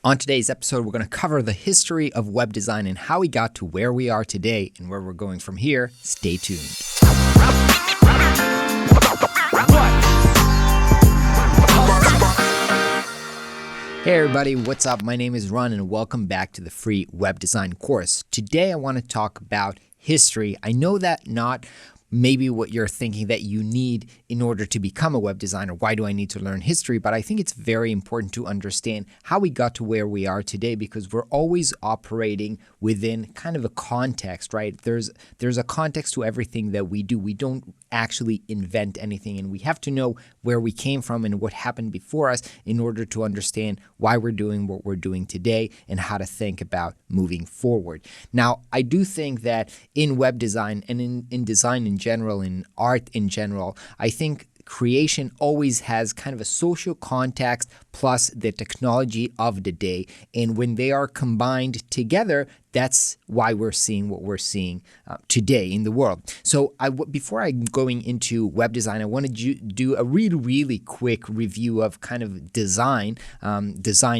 On today's episode, we're going to cover the history of web design and how we got to where we are today and where we're going from here. Stay tuned. Hey everybody, what's up? My name is Ron and welcome back to the free web design course. Today I want to talk about history. I know that not maybe what you're thinking that you need in order to become a web designer. Why do I need to learn history? But I think it's very important to understand how we got to where we are today, because we're always operating within kind of a context, right? There's a context to everything that we do. We don't actually invent anything, and we have to know where we came from and what happened before us in order to understand why we're doing what we're doing today and how to think about moving forward. Now, I do think that in web design and in design in general, in art in general, I think creation always has kind of a social context plus the technology of the day. And when they are combined together, that's why we're seeing what we're seeing today in the world. So before I'm going into web design, I want to do a really quick review of kind of design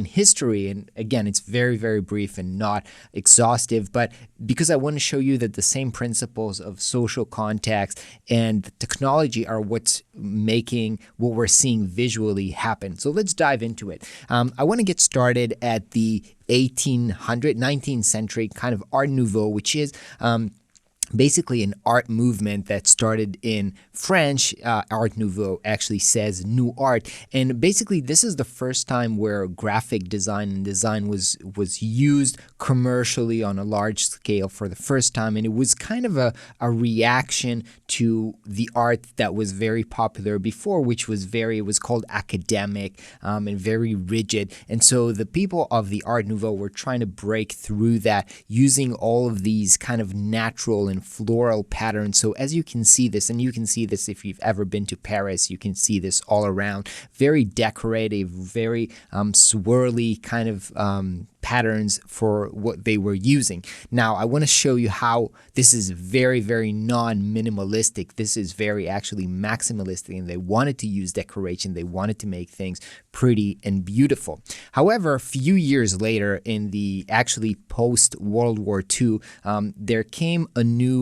history. And again, it's very brief and not exhaustive, but because I want to show you that the same principles of social context and technology are what's making what we're seeing visually happen. So let's dive into it. I want to get started at the 19th century kind of Art Nouveau, which is basically an art movement that started in French. Art Nouveau actually says new art. And basically, this is the first time where graphic design and design was used commercially on a large scale for the first time. And it was kind of a reaction to the art that was very popular before, which was it was called academic and very rigid. And so the people of the Art Nouveau were trying to break through that using all of these kind of natural and floral patterns. So as you can see this, and you can see this if you've ever been to Paris, you can see this all around, very decorative, very swirly kind of patterns for what they were using. Now, I want to show you how this is very non-minimalistic. This is very actually maximalistic, and they wanted to use decoration. They wanted to make things pretty and beautiful. However, a few years later, in the actually post-World War II, there came a new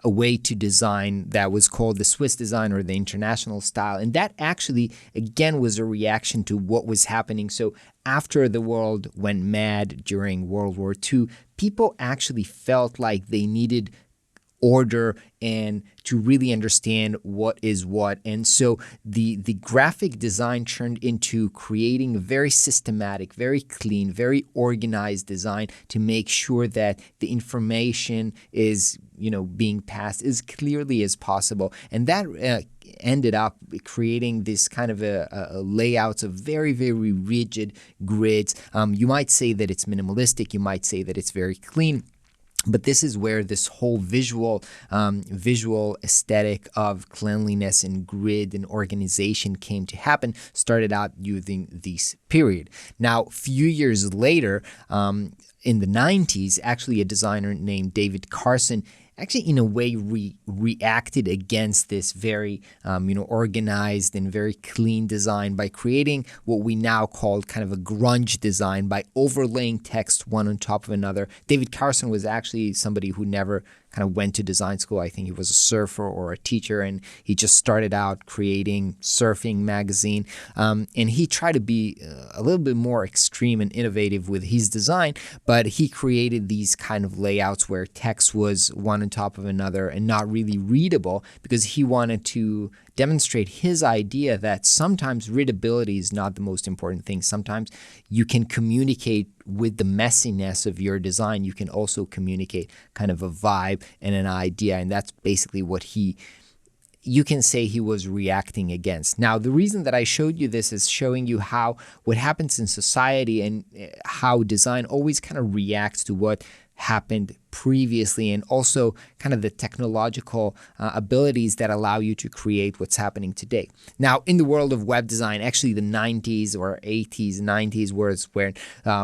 a way to design that was called the Swiss design or the international style. And that actually, again, was a reaction to what was happening. So after the world went mad during World War II, people actually felt like they needed order and to really understand what is what. And so the graphic design turned into creating a very systematic, very clean, very organized design to make sure that the information is, being passed as clearly as possible. And that ended up creating this kind of a layouts of very rigid grids. You might say that it's minimalistic. You might say that it's very clean. But this is where this whole visual aesthetic of cleanliness and grid and organization came to happen, started out using this period. Now, a few years later, in the 90s, actually a designer named David Carson actually in a way reacted against this very organized and very clean design by creating what we now call kind of a grunge design by overlaying text one on top of another. David Carson was actually somebody who never kind of went to design school. I think he was a surfer or a teacher, and he just started out creating surfing magazine. And he tried to be a little bit more extreme and innovative with his design, but he created these kind of layouts where text was one on top of another and not really readable, because he wanted to demonstrate his idea that sometimes readability is not the most important thing. Sometimes you can communicate with the messiness of your design. You can also communicate kind of a vibe and an idea, and that's basically what you can say he was reacting against. Now, the reason that I showed you this is showing you how what happens in society and how design always kind of reacts to what happened previously, and also kind of the technological abilities that allow you to create what's happening today. Now, in the world of web design, actually the 90s or 80s, 90s was where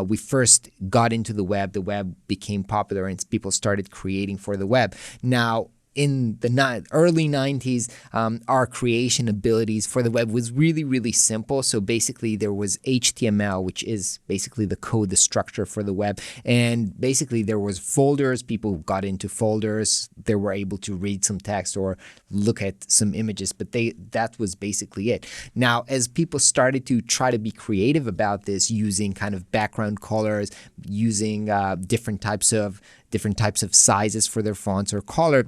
we first got into the web became popular and people started creating for the web. Now, in the early 90s, our creation abilities for the web was really, really simple. So basically there was HTML, which is basically the code, the structure for the web. And basically there was folders. People got into folders. They were able to read some text or look at some images, but that was basically it. Now, as people started to try to be creative about this, using kind of background colors, using different types of sizes for their fonts or color,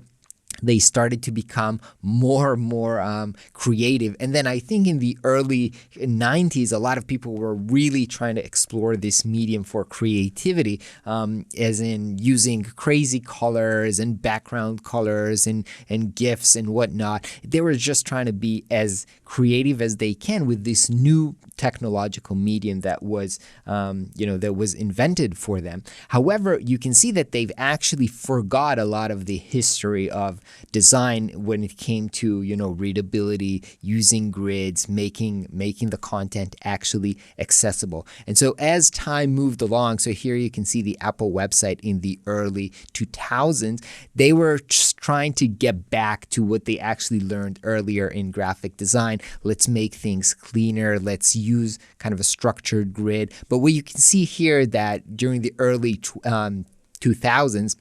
they started to become more and more creative. And then I think in the early 90s, a lot of people were really trying to explore this medium for creativity, as in using crazy colors and background colors and GIFs and whatnot. They were just trying to be as creative as they can with this new technological medium that was, that was invented for them. However, you can see that they've actually forgot a lot of the history of design when it came to, readability, using grids, making the content actually accessible. And so as time moved along, so here you can see the Apple website in the early 2000s, they were just trying to get back to what they actually learned earlier in graphic design. Let's make things cleaner. Let's use kind of a structured grid. But what you can see here that during the early 2000s,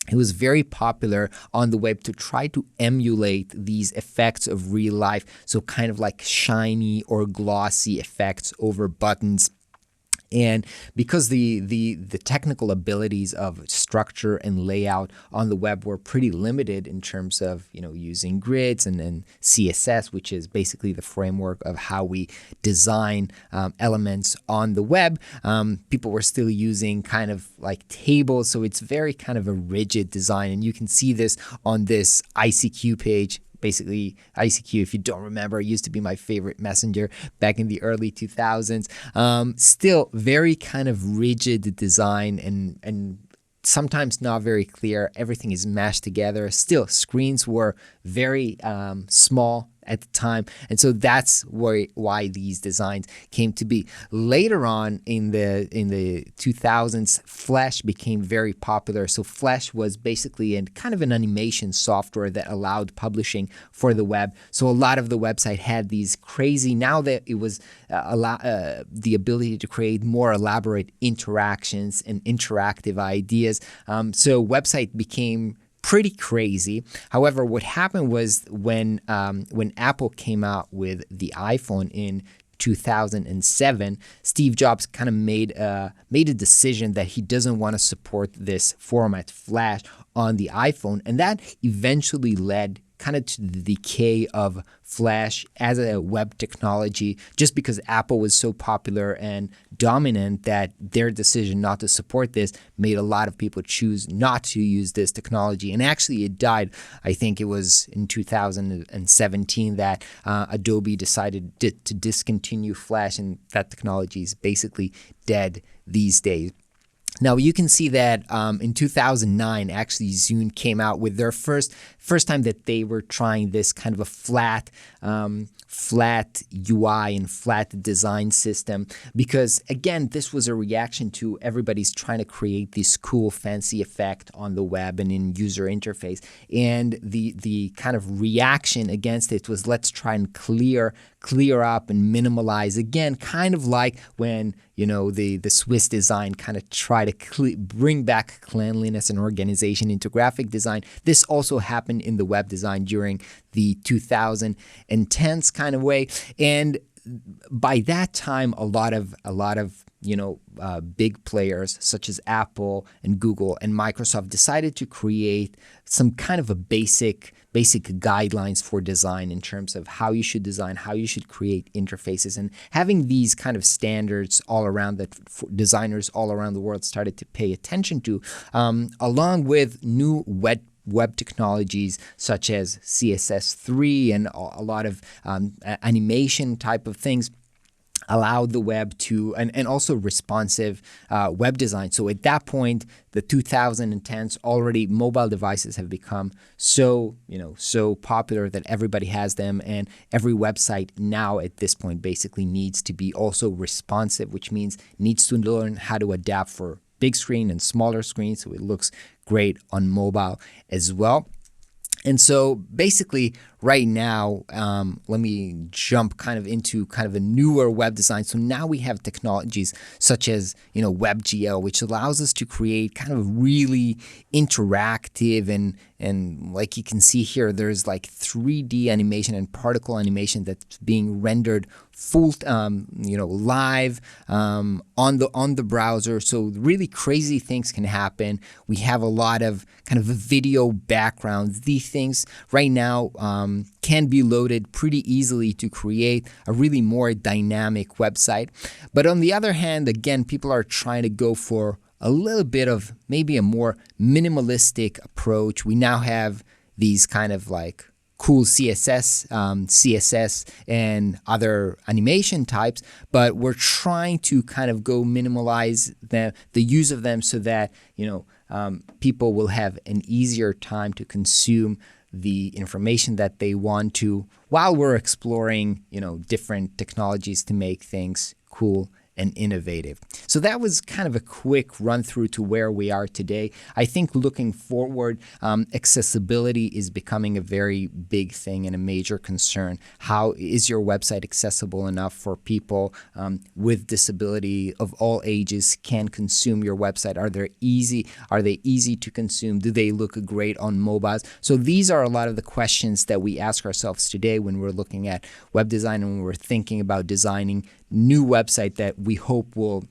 it was very popular on the web to try to emulate these effects of real life. So kind of like shiny or glossy effects over buttons. And because the technical abilities of structure and layout on the web were pretty limited in terms of using grids and CSS, which is basically the framework of how we design elements on the web, people were still using kind of like tables. So it's very kind of a rigid design, and you can see this on this ICQ page. Basically, ICQ, if you don't remember, used to be my favorite messenger back in the early 2000s. Still very kind of rigid design and sometimes not very clear. Everything is mashed together. Still, screens were very small at the time, and so that's why these designs came to be. Later on in the 2000s, Flash became very popular. So Flash was basically kind of an animation software that allowed publishing for the web. So a lot of the website had these crazy, now that it was the ability to create more elaborate interactions and interactive ideas. So website became pretty crazy. However, what happened was when Apple came out with the iPhone in 2007, Steve Jobs kind of made a decision that he doesn't want to support this format, Flash, on the iPhone, and that eventually led kind of to the decay of Flash as a web technology, just because Apple was so popular and dominant that their decision not to support this made a lot of people choose not to use this technology. And actually it died. I think it was in 2017 that Adobe decided to discontinue Flash, and that technology is basically dead these days. Now you can see that in 2009, actually Zune came out with their first time that they were trying this kind of a flat UI and flat design system, because again, this was a reaction to everybody's trying to create this cool fancy effect on the web and in user interface, and the kind of reaction against it was, let's try and clear up and minimalize, again, kind of like when the Swiss design kind of try to bring back cleanliness and organization into graphic design. This also happened in the web design during the 2010s kind of way, and by that time, a lot of big players such as Apple and Google and Microsoft decided to create some kind of a basic guidelines for design in terms of how you should design, how you should create interfaces, and having these kind of standards all around that designers all around the world started to pay attention to, along with new web technologies such as CSS3 and a lot of animation type of things allowed the web to, and also responsive web design. So at that point, the 2010s, already mobile devices have become so popular that everybody has them, and every website now at this point basically needs to be also responsive, which means needs to learn how to adapt for big screen and smaller screens, so it looks great on mobile as well. And so basically right now, let me jump kind of into kind of a newer web design. So now we have technologies such as, WebGL, which allows us to create kind of really interactive and like you can see here, there's like 3D animation and particle animation that's being rendered full, live on the browser. So really crazy things can happen. We have a lot of kind of video backgrounds. These things right now can be loaded pretty easily to create a really more dynamic website. But on the other hand, again, people are trying to go for a little bit of maybe a more minimalistic approach. We now have these kind of like cool CSS and other animation types, but we're trying to kind of go minimalize the use of them so that people will have an easier time to consume the information that they want to, while we're exploring different technologies to make things cool and innovative. So that was kind of a quick run through to where we are today. I think looking forward, accessibility is becoming a very big thing and a major concern. How is your website accessible enough for people with disability of all ages can consume your website? Are they easy to consume? Do they look great on mobiles? So these are a lot of the questions that we ask ourselves today when we're looking at web design and when we're thinking about designing new website that we hope will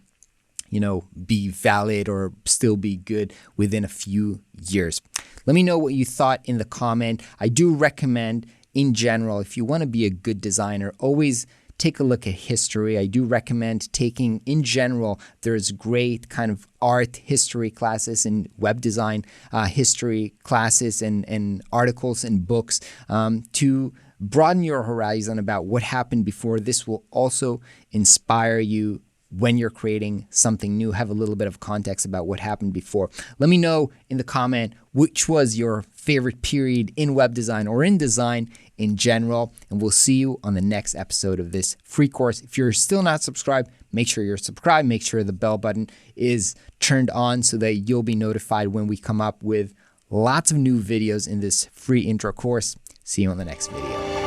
be valid or still be good within a few years. Let me know what you thought in the comment. I do recommend, in general, if you want to be a good designer, always take a look at history. I do recommend taking, in general, there's great kind of art history classes and web design history classes and articles and books to broaden your horizon about what happened before. This will also inspire you when you're creating something new. Have a little bit of context about what happened before. Let me know in the comment which was your favorite period in web design or in design in general, and we'll see you on the next episode of this free course. If you're still not subscribed, make sure you're subscribed. Make sure the bell button is turned on so that you'll be notified when we come up with lots of new videos in this free intro course. See you on the next video.